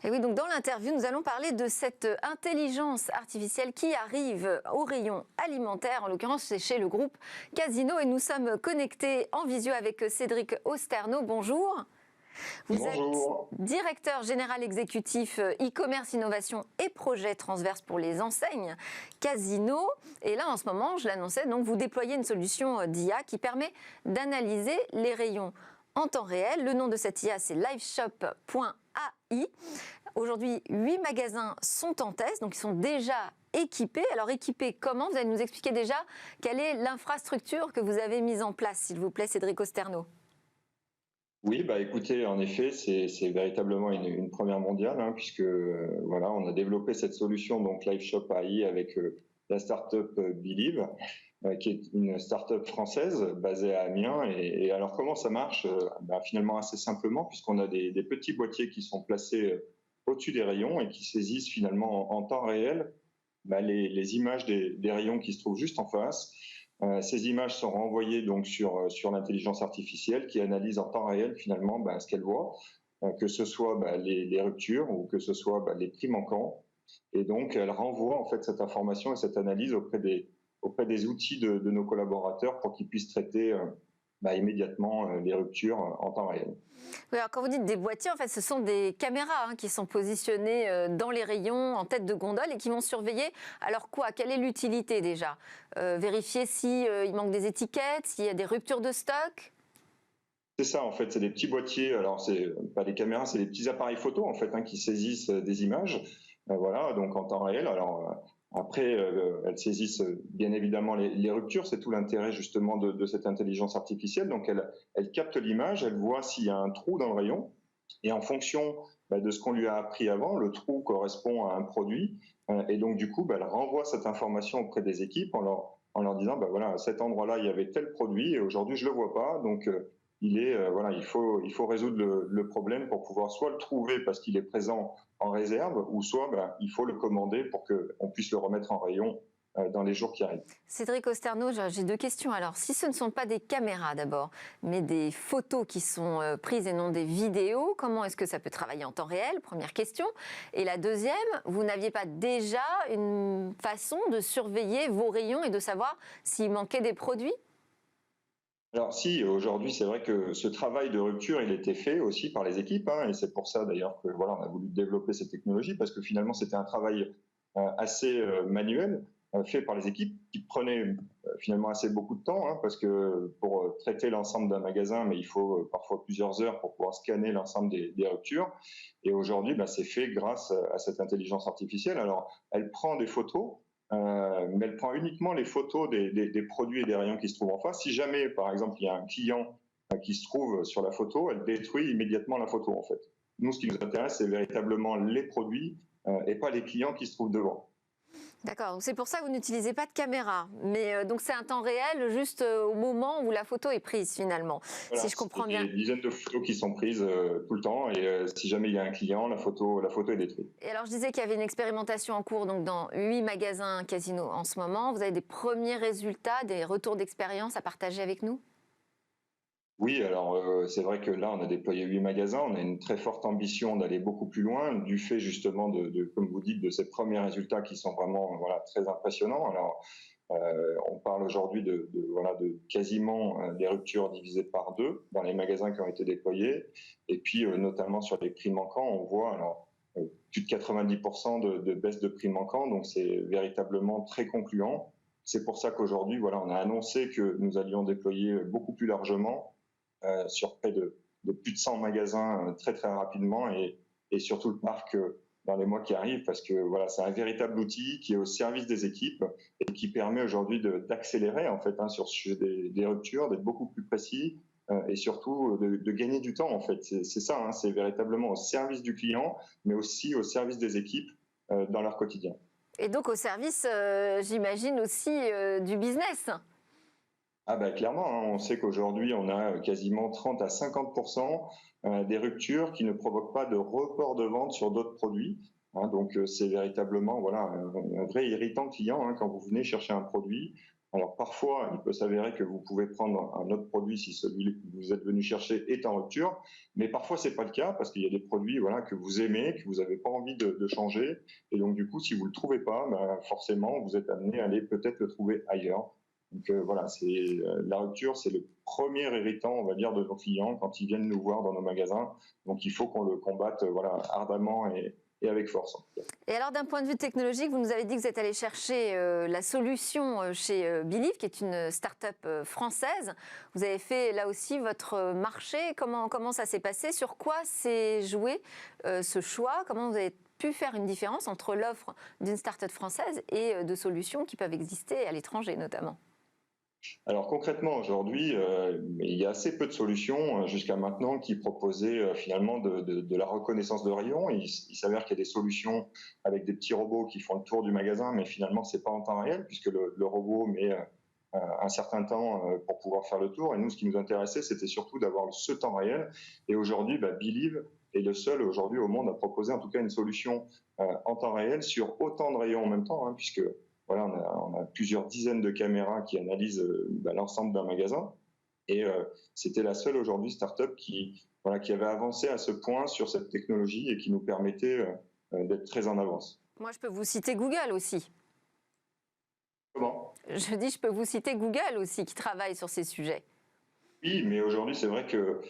Et oui, donc dans l'interview, nous allons parler de cette intelligence artificielle qui arrive au rayon alimentaire. En l'occurrence, c'est chez le groupe Casino. Et nous sommes connectés en visio avec Cédric Osterno. Bonjour. Vous êtes Bonjour. directeur général exécutif e-commerce, innovation et projets transverses pour les enseignes Casino. Et là, en ce moment, je l'annonçais, donc vous déployez une solution d'IA qui permet d'analyser les rayons en temps réel. Le nom de cette IA, c'est liveshop.ai. Aujourd'hui, 8 magasins sont en test, donc ils sont déjà équipés. Alors équipés comment? Vous allez nous expliquer déjà quelle est l'infrastructure que vous avez mise en place, s'il vous plaît, Cédric Osterno. Oui, bah écoutez, en effet, c'est véritablement une première mondiale, hein, puisque voilà, on a développé cette solution, donc LiveShop AI, avec la startup Believe, qui est une startup française basée à Amiens. Et alors, comment ça marche? Finalement, assez simplement, puisqu'on a des petits boîtiers qui sont placés au-dessus des rayons et qui saisissent finalement en temps réel les images des rayons qui se trouvent juste en face. Ces images sont renvoyées donc sur l'intelligence artificielle qui analyse en temps réel finalement ce qu'elle voit, que ce soit les ruptures ou que ce soit les prix manquants. Et donc elle renvoie en fait cette information et cette analyse auprès des outils de nos collaborateurs pour qu'ils puissent traiter immédiatement les ruptures en temps réel. Oui, alors quand vous dites des boîtiers, en fait, ce sont des caméras qui sont positionnées dans les rayons, en tête de gondole, et qui vont surveiller. Alors quoi? Quelle est l'utilité déjà? Vérifier s'il manque des étiquettes, s'il y a des ruptures de stock? C'est ça, en fait, c'est des petits boîtiers. Alors, c'est pas des caméras, c'est des petits appareils photo, en fait, qui saisissent des images. Voilà, donc en temps réel. Alors, après, elles saisissent bien évidemment les ruptures. C'est tout l'intérêt, justement, de cette intelligence artificielle. Donc, elle capte l'image, elle voit s'il y a un trou dans le rayon. Et en fonction de ce qu'on lui a appris avant, le trou correspond à un produit. Et donc, du coup, elle renvoie cette information auprès des équipes en leur disant, voilà, à cet endroit-là, il y avait tel produit et aujourd'hui, je le vois pas. Donc, il faut résoudre le problème pour pouvoir soit le trouver parce qu'il est présent en réserve, ou soit il faut le commander pour qu'on puisse le remettre en rayon dans les jours qui arrivent. Cédric Osterno, j'ai deux questions. Alors, si ce ne sont pas des caméras d'abord, mais des photos qui sont prises et non des vidéos, comment est-ce que ça peut travailler en temps réel? Première question. Et la deuxième, vous n'aviez pas déjà une façon de surveiller vos rayons et de savoir s'il manquait des produits? Alors si, aujourd'hui, c'est vrai que ce travail de rupture, il était fait aussi par les équipes, et c'est pour ça d'ailleurs que voilà, on a voulu développer cette technologie, parce que finalement, c'était un travail assez manuel, fait par les équipes, qui prenait finalement assez beaucoup de temps, parce que pour traiter l'ensemble d'un magasin, mais il faut parfois plusieurs heures pour pouvoir scanner l'ensemble des ruptures. Et aujourd'hui, c'est fait grâce à cette intelligence artificielle. Alors, elle prend des photos, mais elle prend uniquement les photos des produits et des rayons qui se trouvent en face. Si jamais, par exemple, il y a un client qui se trouve sur la photo, elle détruit immédiatement la photo, en fait. Nous, ce qui nous intéresse, c'est véritablement les produits et pas les clients qui se trouvent devant. D'accord, donc c'est pour ça que vous n'utilisez pas de caméra. Mais donc c'est un temps réel juste au moment où la photo est prise finalement, Voilà, si je comprends bien. des dizaines de photos qui sont prises tout le temps et si jamais il y a un client, la photo est détruite. Et alors je disais qu'il y avait une expérimentation en cours donc dans 8 magasins Casino en ce moment. Vous avez des premiers résultats, des retours d'expérience à partager avec nous? Oui, alors c'est vrai que là, on a déployé 8 magasins, on a une très forte ambition d'aller beaucoup plus loin, du fait justement comme vous dites, de ces premiers résultats qui sont vraiment très impressionnants. Alors, on parle aujourd'hui de quasiment des ruptures divisées par deux dans les magasins qui ont été déployés, et puis notamment sur les prix manquants, on voit plus de 90% de baisse de prix manquants, donc c'est véritablement très concluant. C'est pour ça qu'aujourd'hui, on a annoncé que nous allions déployer beaucoup plus largement sur près de plus de 100 magasins très très rapidement et surtout le parc dans les mois qui arrivent, parce que c'est un véritable outil qui est au service des équipes et qui permet aujourd'hui d'accélérer en fait sur le sujet des ruptures, d'être beaucoup plus précis et surtout de gagner du temps en fait. C'est ça, c'est véritablement au service du client, mais aussi au service des équipes dans leur quotidien. Et donc au service, j'imagine aussi du business. Clairement, on sait qu'aujourd'hui, on a quasiment 30 à 50% des ruptures qui ne provoquent pas de report de vente sur d'autres produits. Donc, c'est véritablement un vrai irritant client quand vous venez chercher un produit. Alors parfois, il peut s'avérer que vous pouvez prendre un autre produit si celui que vous êtes venu chercher est en rupture, mais parfois c'est pas le cas parce qu'il y a des produits voilà, que vous aimez, que vous n'avez pas envie de changer, et donc du coup, si vous le trouvez pas, ben, forcément, vous êtes amené à aller peut-être le trouver ailleurs. Donc voilà, la rupture, c'est le premier irritant, on va dire, de nos clients quand ils viennent nous voir dans nos magasins. Donc il faut qu'on le combatte voilà, ardemment et avec force. Et alors, d'un point de vue technologique, vous nous avez dit que vous êtes allé chercher la solution chez Believe, qui est une start-up française. Vous avez fait là aussi votre marché. Comment ça s'est passé? Sur quoi s'est joué ce choix? Comment vous avez pu faire une différence entre l'offre d'une start-up française et de solutions qui peuvent exister à l'étranger notamment? Alors concrètement, aujourd'hui, il y a assez peu de solutions jusqu'à maintenant qui proposaient finalement de la reconnaissance de rayon. Il s'avère qu'il y a des solutions avec des petits robots qui font le tour du magasin, mais finalement, c'est pas en temps réel puisque le robot met un certain temps pour pouvoir faire le tour. Et nous, ce qui nous intéressait, c'était surtout d'avoir ce temps réel. Et aujourd'hui, Believe est le seul aujourd'hui au monde à proposer en tout cas une solution en temps réel sur autant de rayons en même temps, hein, puisque voilà, on a plusieurs dizaines de caméras qui analysent l'ensemble d'un magasin. Et c'était la seule aujourd'hui start-up qui avait avancé à ce point sur cette technologie et qui nous permettait d'être très en avance. Moi, je peux vous citer Google aussi. Comment ? Je dis, je peux vous citer Google aussi, qui travaille sur ces sujets. Oui, mais aujourd'hui, c'est vrai que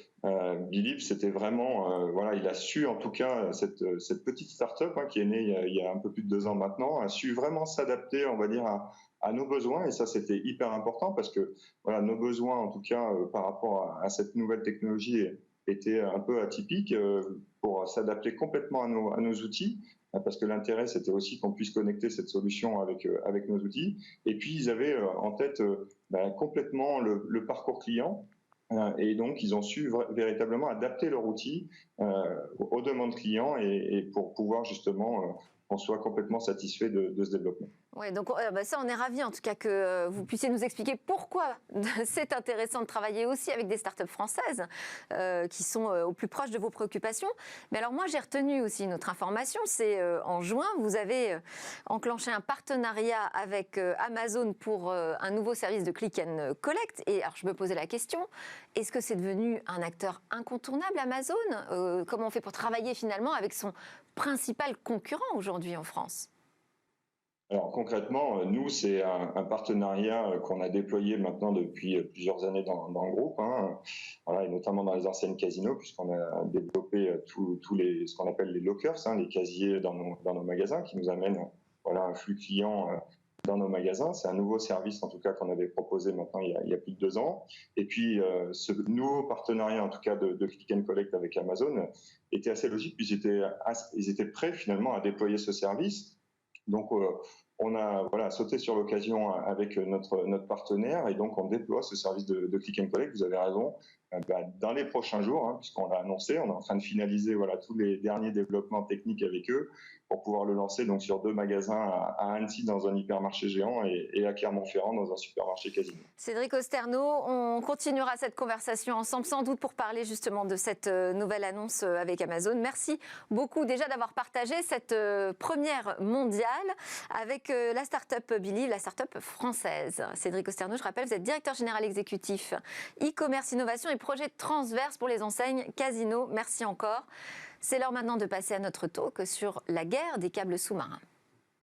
Believe, c'était vraiment, voilà, il a su, en tout cas, cette petite start-up qui est née il y a un peu plus de 2 ans maintenant, a su vraiment s'adapter, on va dire, à nos besoins. Et ça, c'était hyper important parce que, voilà, nos besoins, en tout cas, par rapport à cette nouvelle technologie, étaient un peu atypiques pour s'adapter complètement à nos outils. Parce que l'intérêt, c'était aussi qu'on puisse connecter cette solution avec nos outils. Et puis, ils avaient en tête complètement le parcours client. Et donc, ils ont su véritablement adapter leur outil aux demandes clients et pour pouvoir justement qu'on soit complètement satisfait de ce développement. Oui, donc ça, on est ravis en tout cas que vous puissiez nous expliquer pourquoi c'est intéressant de travailler aussi avec des startups françaises qui sont au plus proche de vos préoccupations. Mais alors moi, j'ai retenu aussi une autre information, c'est en juin, vous avez enclenché un partenariat avec Amazon pour un nouveau service de click and collect. Et alors, je me posais la question, est-ce que c'est devenu un acteur incontournable, Amazon? Comment on fait pour travailler finalement avec son principal concurrent aujourd'hui en France? Alors concrètement, nous, c'est un partenariat qu'on a déployé maintenant depuis plusieurs années dans le groupe, hein, voilà, et notamment dans les enseignes Casino, puisqu'on a développé ce qu'on appelle les lockers, hein, les casiers dans nos magasins, qui nous amènent voilà, un flux client dans nos magasins. C'est un nouveau service, en tout cas, qu'on avait proposé maintenant il y a plus de 2 ans. Et puis, ce nouveau partenariat, en tout cas, de Click and Collect avec Amazon était assez logique, puisqu'ils étaient prêts finalement à déployer ce service. Donc, on a voilà, sauté sur l'occasion avec notre partenaire et donc on déploie ce service de Click and Collect. Vous avez raison, dans les prochains jours, hein, puisqu'on l'a annoncé, on est en train de finaliser voilà, tous les derniers développements techniques avec eux pour pouvoir le lancer donc, sur 2 magasins à Annecy dans un hypermarché géant et à Clermont-Ferrand dans un supermarché Casino. Cédric Osterno, on continuera cette conversation ensemble sans doute pour parler justement de cette nouvelle annonce avec Amazon. Merci beaucoup déjà d'avoir partagé cette première mondiale avec la start-up Believe, la start-up française. Cédric Osterno, je rappelle, vous êtes directeur général exécutif e-commerce, innovation et projet transverse pour les enseignes Casino. Merci encore. C'est l'heure maintenant de passer à notre talk sur la guerre des câbles sous-marins.